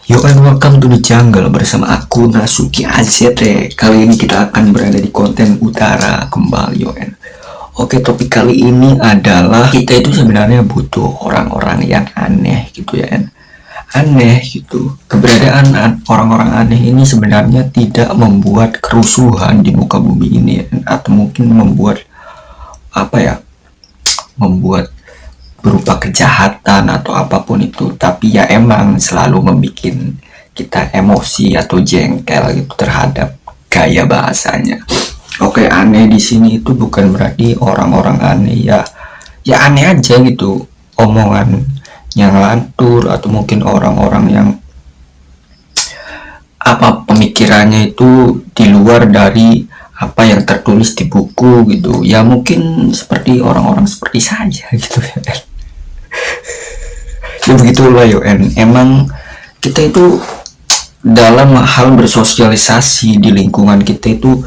Yo and welcome to the jungle bersama aku Nasuki AZT. Kali ini kita akan berada di konten utara kembali yo and. Oke, topik kali ini adalah kita itu sebenarnya butuh orang-orang yang aneh gitu ya and. Aneh gitu. Keberadaan orang-orang aneh ini sebenarnya tidak membuat kerusuhan di muka bumi ini ya, atau mungkin membuat apa ya? Membuat berupa kejahatan atau apapun itu, tapi ya emang selalu membuat kita emosi atau jengkel gitu terhadap gaya bahasanya. Oke, aneh di sini itu bukan berarti orang-orang aneh ya aneh aja gitu, omongan yang lantur atau mungkin orang-orang yang apa pemikirannya itu di luar dari apa yang tertulis di buku gitu, ya mungkin seperti orang-orang seperti saya gitu ya. Ya begitulah yo emang kita itu dalam hal bersosialisasi di lingkungan kita itu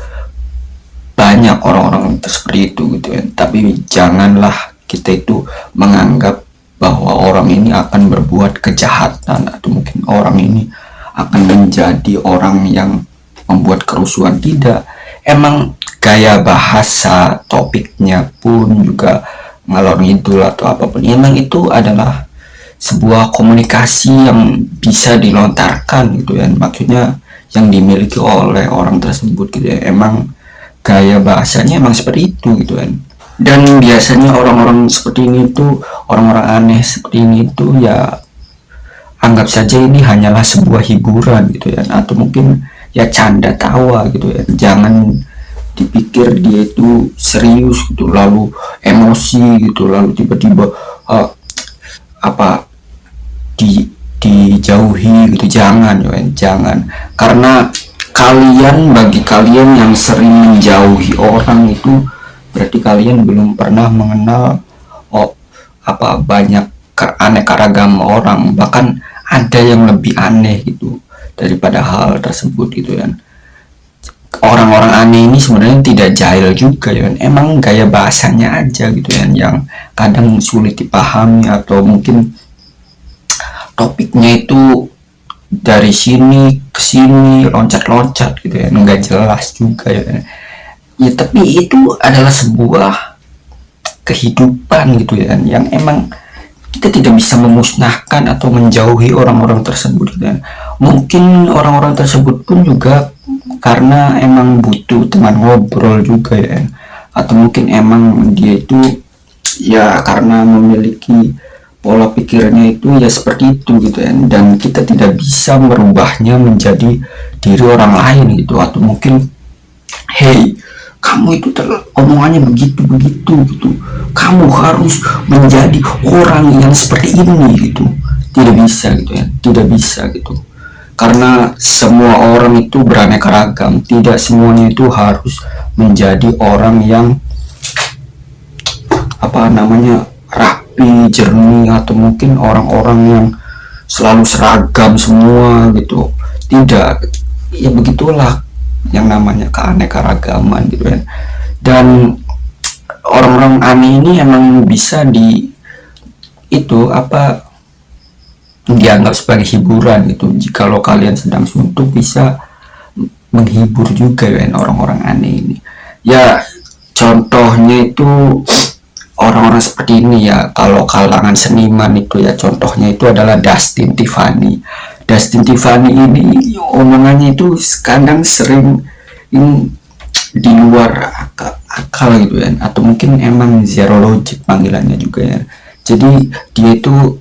banyak orang-orang seperti itu gitu ya, tapi janganlah kita itu menganggap bahwa orang ini akan berbuat kejahatan atau mungkin orang ini akan menjadi orang yang membuat kerusuhan. Tidak, emang gaya bahasa topiknya pun juga ngalor ngidul atau apapun, emang itu adalah sebuah komunikasi yang bisa dilontarkan gitu ya, maksudnya yang dimiliki oleh orang tersebut gitu ya. Emang gaya bahasanya emang seperti itu gitu kan, dan biasanya orang-orang seperti ini tuh, orang-orang aneh seperti ini tuh ya anggap saja ini hanyalah sebuah hiburan gitu ya, atau mungkin ya canda tawa gitu ya. Jangan dipikir dia itu serius gitu lalu emosi gitu lalu tiba-tiba apa dijauhi gitu. Jangan ya, jangan, karena bagi kalian yang sering menjauhi orang itu berarti kalian belum pernah mengenal banyak aneka ragam orang, bahkan ada yang lebih aneh gitu daripada hal tersebut gitu kan. Orang-orang aneh ini sebenarnya tidak jahil juga ya, emang gaya bahasanya aja gitu ya yang kadang sulit dipahami, atau mungkin topiknya itu dari sini ke sini loncat-loncat gitu ya, nggak jelas juga ya. Ya tapi itu adalah sebuah kehidupan gitu ya, yang emang kita tidak bisa memusnahkan atau menjauhi orang-orang tersebut gitu ya. Mungkin orang-orang tersebut pun juga karena emang butuh teman ngobrol juga ya, atau mungkin emang dia itu ya karena memiliki pola pikirnya itu ya seperti itu gitu ya, dan kita tidak bisa merubahnya menjadi diri orang lain gitu. Atau mungkin hey, kamu itu omongannya begitu gitu, kamu harus menjadi orang yang seperti ini gitu. Tidak bisa gitu ya, tidak bisa gitu, karena semua orang itu beraneka ragam. Tidak semuanya itu harus menjadi orang yang rapi, jernih, atau mungkin orang-orang yang selalu seragam semua gitu. Tidak, ya begitulah yang namanya keanekaragaman gitu kan. Dan orang-orang aneh ini emang bisa dianggap sebagai hiburan gitu. Jikalau kalian sedang suntuk, bisa menghibur juga kan orang-orang aneh ini. Ya contohnya itu orang-orang seperti ini ya, kalau kalangan seniman itu ya contohnya itu adalah Dustin Tiffany. Dustin Tiffany ini omongannya itu kadang sering di luar akal gitu ya, atau mungkin emang zero logic panggilannya juga ya. Jadi dia itu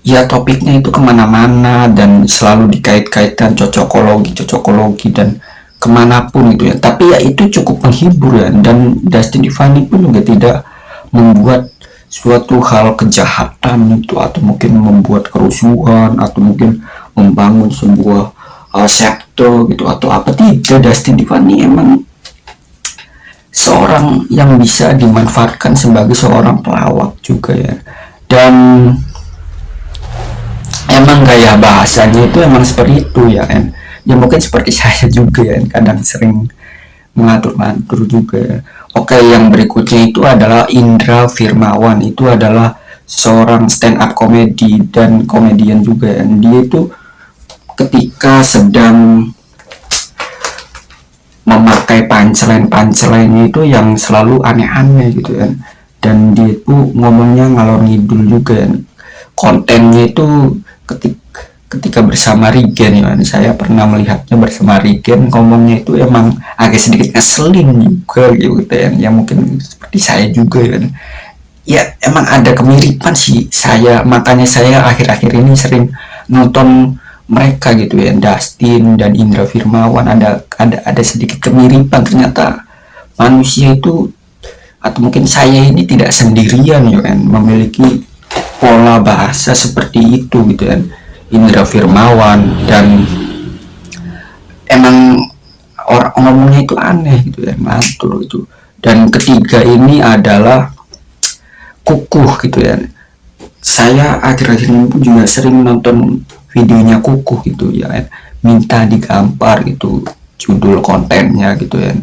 ya topiknya itu kemana-mana dan selalu dikait-kaitkan cocokologi dan kemanapun gitu ya. Tapi ya itu cukup menghibur ya, dan Dustin Tiffany pun juga tidak membuat suatu hal kejahatan itu, atau mungkin membuat kerusuhan, atau mungkin membangun sebuah sekte gitu atau apa. Tidak, Dustin Tiffany emang seorang yang bisa dimanfaatkan sebagai seorang pelawak juga ya, dan emang gaya bahasanya itu emang seperti itu ya kan. Ya mungkin seperti saya juga ya, kadang sering mengatur-ngatur juga ya. Oke, yang berikutnya itu adalah Indra Firmawan. Itu adalah seorang stand up komedi dan komedian juga ya. Dia itu ketika sedang memakai punchline itu yang selalu aneh-aneh gitu kan, dan dia itu ngomongnya ngalor ngidul juga kan. Kontennya itu ketika bersama Rigen ya, saya pernah melihatnya bersama Rigen, ngomongnya itu emang agak sedikit ngeselin juga gitu kan, ya mungkin seperti saya juga kan. Ya emang ada kemiripan sih saya, makanya saya akhir-akhir ini sering nonton mereka gitu ya, Dustin dan Indra Firmawan, ada sedikit kemiripan. Ternyata manusia itu, atau mungkin saya ini tidak sendirian ya kan, memiliki pola bahasa seperti itu gitu kan. Indra Firmawan dan emang orang ngomongnya itu aneh gitu ya, mantul itu. Dan ketiga ini adalah Kukuh gitu ya. Saya akhir-akhir ini pun juga sering nonton videonya Kukuh gitu ya, minta digampar gitu, judul kontennya gitu ya,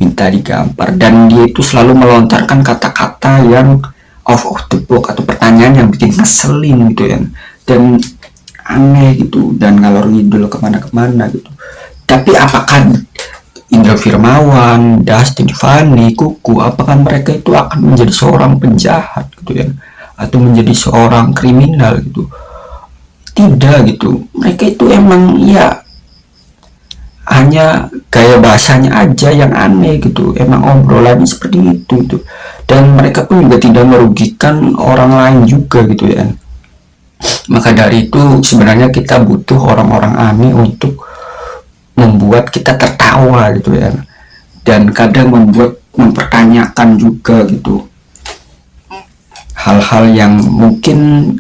minta digampar. Dan dia itu selalu melontarkan kata-kata yang out of the box atau pertanyaan yang bikin ngeselin gitu ya, dan aneh gitu, dan ngalor ngidul kemana-kemana gitu. Tapi apakah Indra Firmawan, Dustin Tiffany, Kuku, apakah mereka itu akan menjadi seorang penjahat gitu ya, atau menjadi seorang kriminal gitu? Tidak gitu. Mereka itu emang ya hanya gaya bahasanya aja yang aneh gitu, emang obrolannya seperti itu gitu. Dan mereka pun juga tidak merugikan orang lain juga gitu ya. Maka dari itu sebenarnya kita butuh orang-orang aneh untuk membuat kita tertawa gitu ya, dan kadang mempertanyakan juga gitu hal-hal yang mungkin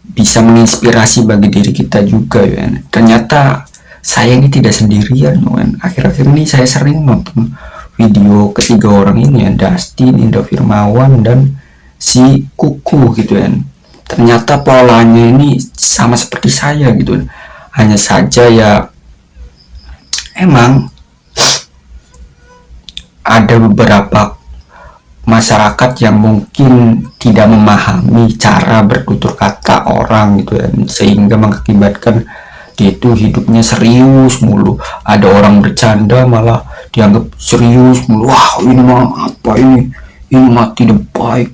bisa menginspirasi bagi diri kita juga ya. Ternyata saya ini tidak sendirian ya. Akhir-akhir ini saya sering nonton video ketiga orang ini ya, Dustin, Indra Firmawan, dan si Kuku gitu ya. Ternyata polanya ini sama seperti saya gitu. Hanya saja ya emang ada beberapa masyarakat yang mungkin tidak memahami cara bertutur kata orang gitu ya, sehingga mengakibatkan dia itu hidupnya serius mulu. Ada orang bercanda malah dianggap serius mulu. Wah, ini mah apa ini mah tidak baik,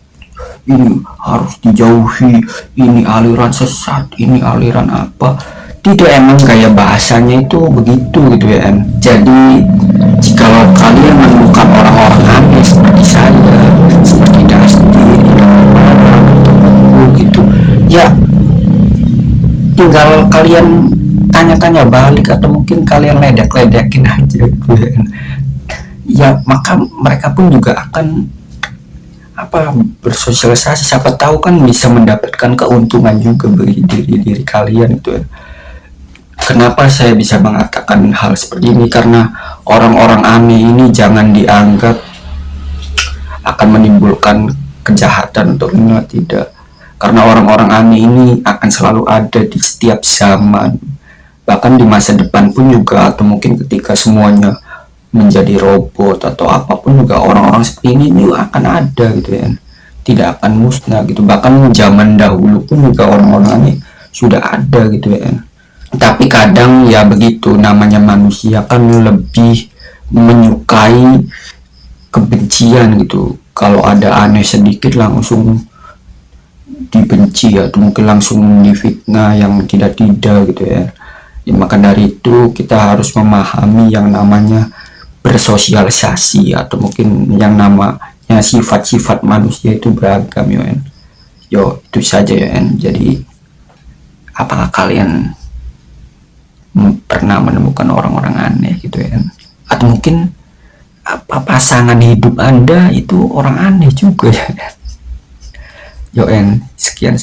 ini harus dijauhi, ini aliran sesat, ini aliran apa. Tidak, emang gaya bahasanya itu begitu gitu ya. Jadi jikalau kalian menemukan orang-orang aneh seperti saya, seperti Dustin gitu ya, tinggal kalian tanya-tanya balik, atau mungkin kalian ledek-ledekin aja gitu ya. Maka mereka pun juga akan bersosialisasi, siapa tahu kan bisa mendapatkan keuntungan juga bagi diri kalian itu ya. Kenapa saya bisa mengatakan hal seperti ini? Karena orang-orang aneh ini jangan dianggap akan menimbulkan kejahatan atau tidak. Karena orang-orang aneh ini akan selalu ada di setiap zaman, bahkan di masa depan pun juga, atau mungkin ketika semuanya menjadi robot atau apapun juga, orang-orang seperti ini juga akan ada gitu ya, tidak akan musnah gitu. Bahkan zaman dahulu pun juga orang-orang ini sudah ada gitu ya. Tapi kadang ya begitu, namanya manusia kan lebih menyukai kebencian gitu. Kalau ada aneh sedikit langsung dibenci, atau mungkin langsung difitnah yang tidak gitu ya. Maka dari itu kita harus memahami yang namanya bersosialisasi, atau mungkin yang namanya sifat-sifat manusia itu beragam ya. Yo, itu saja ya. Jadi apakah kalian pernah menemukan orang-orang aneh gitu ya, atau mungkin pasangan hidup Anda itu orang aneh juga ya. Yo, sekian.